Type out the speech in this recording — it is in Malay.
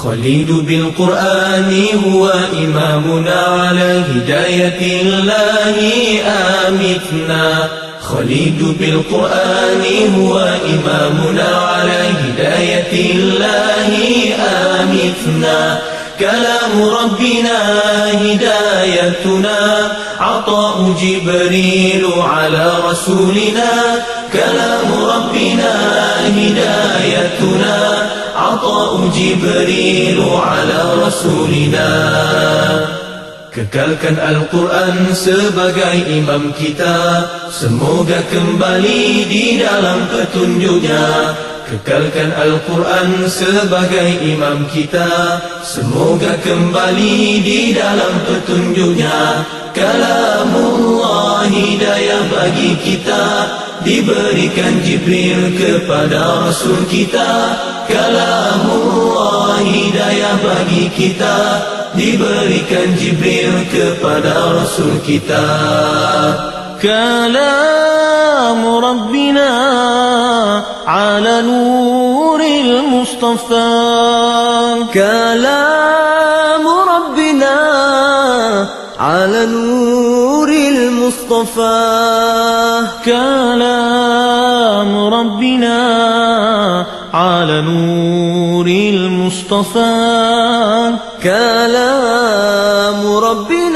خليد بالقرآن هو إمامنا على هداية الله آمتنا خليد بالقرآن هو إمامنا على هداية الله آمتنا كلام ربنا هدايتنا عطاء جبريل على رسولنا كلام ربنا هدايتنا عطاء جبريل على رسولنا Kekalkan Al-Quran sebagai imam kita, semoga kembali di dalam petunjuknya. Kekalkan Al-Quran sebagai imam kita, semoga kembali di dalam petunjuknya. Kalamullah hidayah bagi kita, diberikan Jibril kepada Rasul kita. Kalamullah hidayah bagi kita, diberikan Jibril kepada Rasul kita. كلام ربنا على نور المصطفى كلام ربنا على نور المصطفى كلام ربنا على نور المصطفى كلام ربنا